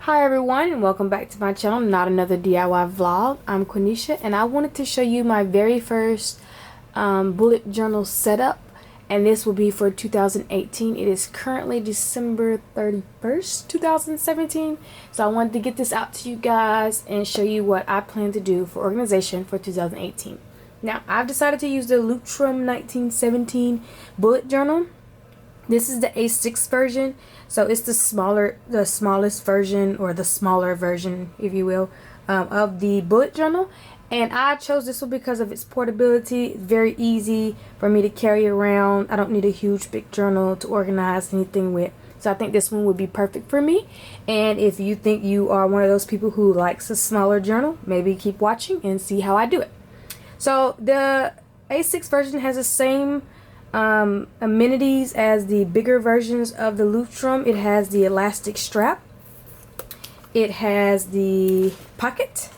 Hi everyone and welcome back to my channel, Not Another DIY Vlog. I'm Quenisha and I wanted to show you my very first bullet journal setup, and this will be for 2018. It is currently December 31st, 2017. So I wanted to get this out to you guys and show you what I plan to do for organization for 2018. Now I've decided to use the Lutrum 1917 bullet journal. This is the A6 version, so it's the smallest version, or the smaller version, if you will, of the bullet journal. And I chose this one because of its portability. It's very easy for me to carry around. I don't need a huge big journal to organize anything with. So I think this one would be perfect for me. And if you think you are one of those people who likes a smaller journal, maybe keep watching and see how I do it. So the A6 version has the same amenities as the bigger versions of the Lutrum. It has the elastic strap, it has the pocket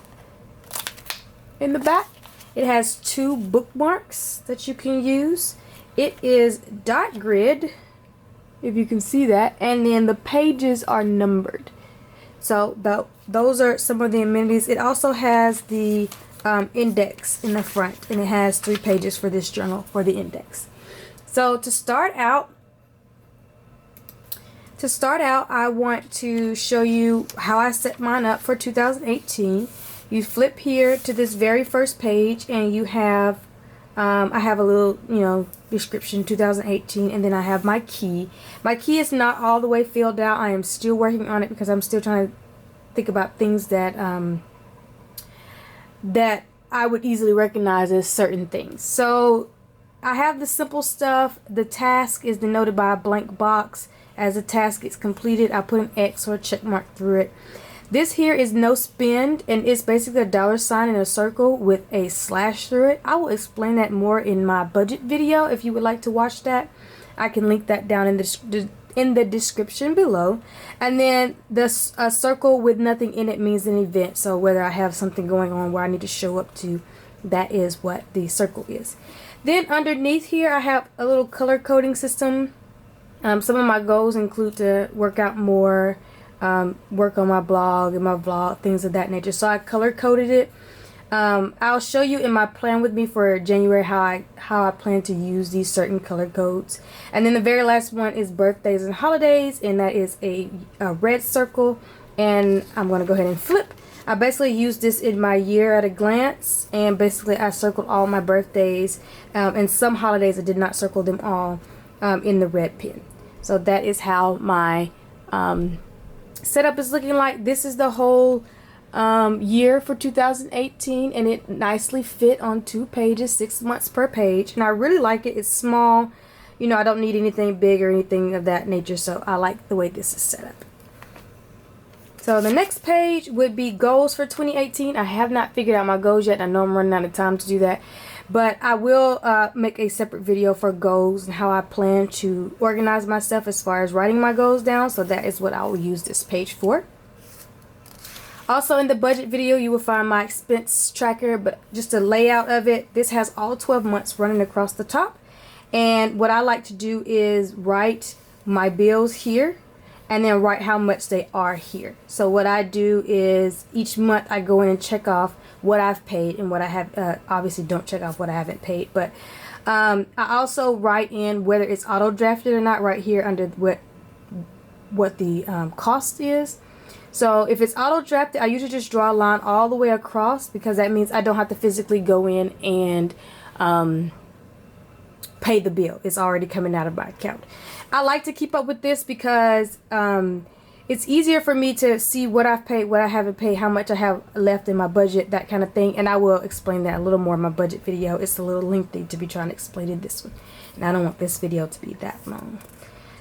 in the back, it has two bookmarks that you can use, it is dot grid, if you can see that, and then the pages are numbered. So those are some of the amenities. It also has the index in the front, and it has 3 pages for this journal for the index. So to start out, I want to show you how I set mine up for 2018. You flip here to this very first page, and you have, I have a little, description 2018, and then I have my key. My key is not all the way filled out. I am still working on it because I'm still trying to think about things that that I would easily recognize as certain things. So I have the simple stuff. The task is denoted by a blank box. As the task gets completed, I put an X or a check mark through it. This here is no spend, and it's basically a $sign in a circle with a slash through it. I will explain that more in my budget video if you would like to watch that. I can link that down in the description below. And then a circle with nothing in it means an event. So whether I have something going on where I need to show up to, that is what the circle is. Then underneath here, I have a little color coding system. Some of my goals include to work out more, work on my blog and my vlog, things of that nature. So I color coded it. I'll show you in my plan with me for January how I plan to use these certain color codes. And then the very last one is birthdays and holidays, and that is a red circle. And I'm going to go ahead and flip. I basically used this in my year at a glance, and basically I circled all my birthdays, and some holidays I did not circle them all in the red pen. So that is how my setup is looking like. This is the whole year for 2018, and it nicely fit on 2 pages, 6 months per page, and I really like it. It's small, I don't need anything big or anything of that nature, so I like the way this is set up. So the next page would be goals for 2018. I have not figured out my goals yet. I know I'm running out of time to do that, but I will make a separate video for goals and how I plan to organize myself as far as writing my goals down. So that is what I will use this page for. Also in the budget video, you will find my expense tracker, but just a layout of it. This has all 12 months running across the top. And what I like to do is write my bills here, and then write how much they are here. So what I do is each month I go in and check off what I've paid and what I have, obviously don't check off what I haven't paid, but I also write in whether it's auto drafted or not right here under what the cost is. So if it's auto drafted, I usually just draw a line all the way across, because that means I don't have to physically go in and pay the bill. It's already coming out of my account. I like to keep up with this because it's easier for me to see what I've paid, what I haven't paid, how much I have left in my budget, that kind of thing. And I will explain that a little more in my budget video. It's a little lengthy to be trying to explain in this one, and I don't want this video to be that long.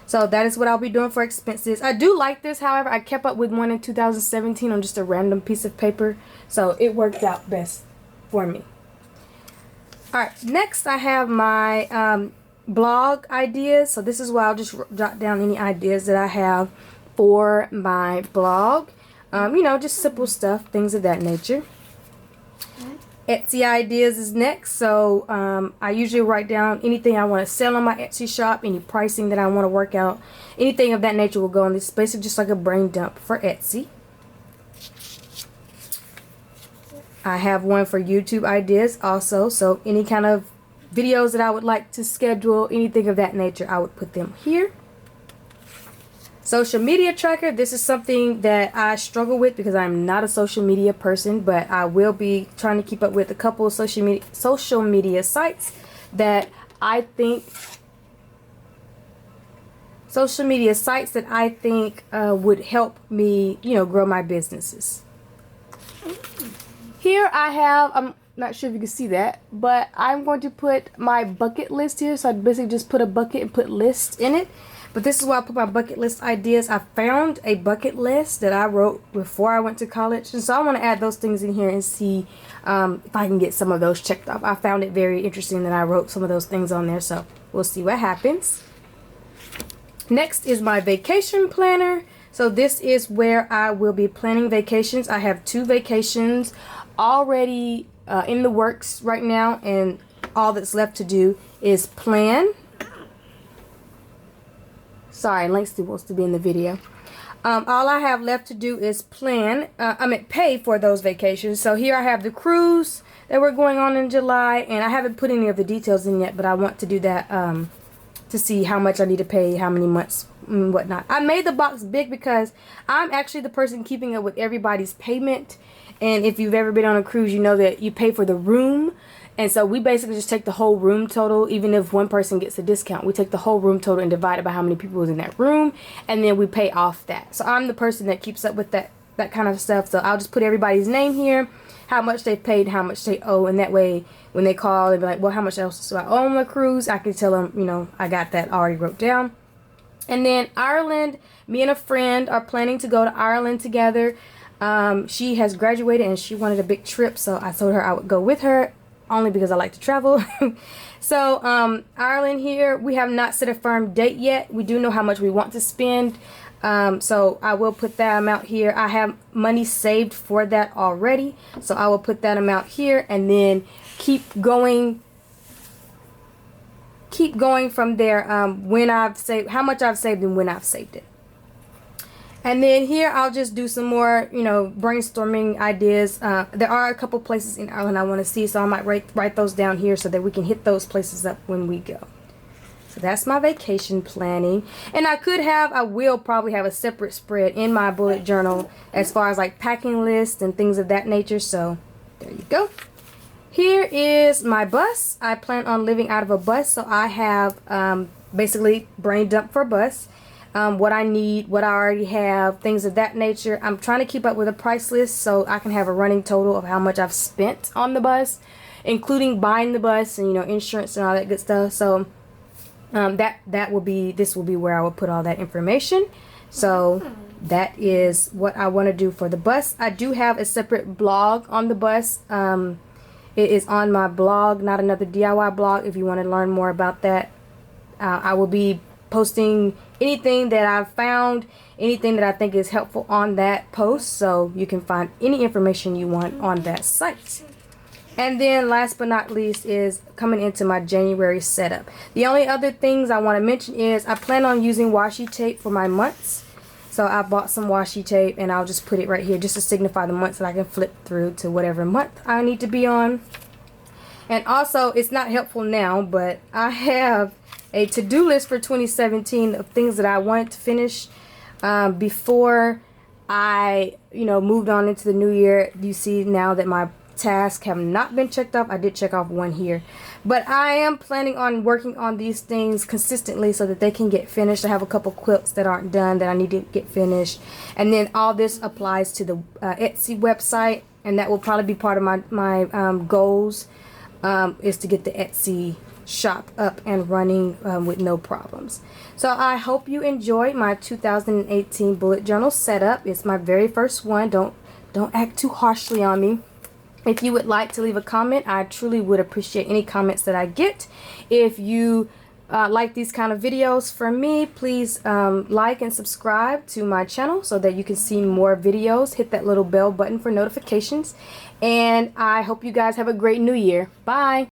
So that is what I'll be doing for expenses. I do like this, however. I kept up with one in 2017 on just a random piece of paper, so it worked out best for me. Alright, next I have my blog ideas. So this is where I'll just jot down any ideas that I have for my blog. Just simple stuff, things of that nature. Etsy ideas is next. So I usually write down anything I want to sell on my Etsy shop, any pricing that I want to work out, anything of that nature will go on this. Basically just like a brain dump for Etsy. I have one for YouTube ideas also, so any kind of videos that I would like to schedule, anything of that nature, I would put them here. Social media tracker, this is something that I struggle with because I'm not a social media person, but I will be trying to keep up with a couple of social media sites that I think would help me, grow my businesses. Here I have, I'm not sure if you can see that, but I'm going to put my bucket list here. So I basically just put a bucket and put list in it. But this is where I put my bucket list ideas. I found a bucket list that I wrote before I went to college. And so I want to add those things in here and see if I can get some of those checked off. I found it very interesting that I wrote some of those things on there. So we'll see what happens. Next is my vacation planner. So this is where I will be planning vacations. I have 2 vacations already in the works right now. And all that's left to do is plan. Sorry, Langston wants to be in the video. All I have left to do is pay for those vacations. So here I have the cruise that we're going on in July, and I haven't put any of the details in yet, but I want to do that to see how much I need to pay, how many months, and whatnot. I made the box big because I'm actually the person keeping up with everybody's payment. And if you've ever been on a cruise, you know that you pay for the room. And so we basically just take the whole room total. Even if one person gets a discount, we take the whole room total and divide it by how many people is in that room, and then we pay off that. So I'm the person that keeps up with that kind of stuff. So I'll just put everybody's name here, how much they paid, how much they owe, and that way when they call, they'll be like, well, how much else do I owe on the cruise? I can tell them, I got that already wrote down. And then Ireland, me and a friend are planning to go to Ireland together. She has graduated and she wanted a big trip, so I told her I would go with her, only because I like to travel. So Ireland here, we have not set a firm date yet. We do know how much we want to spend, so I will put that amount here. I have money saved for that already, so I will put that amount here and then keep going from there. When I've saved, how much I've saved and when I've saved it. And then here I'll just do some more, brainstorming ideas. There are a couple places in Ireland I want to see, so I might write those down here so that we can hit those places up when we go. So that's my vacation planning. And I will probably have a separate spread in my bullet journal as far as like packing lists and things of that nature. So there you go. Here is my bus. I plan on living out of a bus, so I have basically brain dump for a bus. What I need, what I already have, things of that nature. I'm trying to keep up with a price list so I can have a running total of how much I've spent on the bus, including buying the bus and insurance and all that good stuff. So this will be where I will put all that information. So that is what I want to do for the bus. I do have a separate blog on the bus. It is on my blog, Not Another DIY Blog, if you want to learn more about that. I will be posting anything that I've found, anything that I think is helpful on that post, so you can find any information you want on that site. And then last but not least is coming into my January setup. The only other things I want to mention is I plan on using washi tape for my months. So I bought some washi tape and I'll just put it right here just to signify the months that I can flip through to whatever month I need to be on. And also, it's not helpful now, but I have a to-do list for 2017 of things that I wanted to finish before I, moved on into the new year. You see now that my tasks have not been checked off. I did check off one here, but I am planning on working on these things consistently so that they can get finished. I have a couple quilts that aren't done that I need to get finished, and then all this applies to the Etsy website, and that will probably be part of my goals, is to get the Etsy shop up and running with no problems. So I hope you enjoyed my 2018 bullet journal setup. It's my very first one. Don't act too harshly on me. If you would like to leave a comment, I truly would appreciate any comments that I get. If you like these kind of videos from me, please like and subscribe to my channel so that you can see more videos. Hit that little bell button for notifications. And I hope you guys have a great new year. Bye.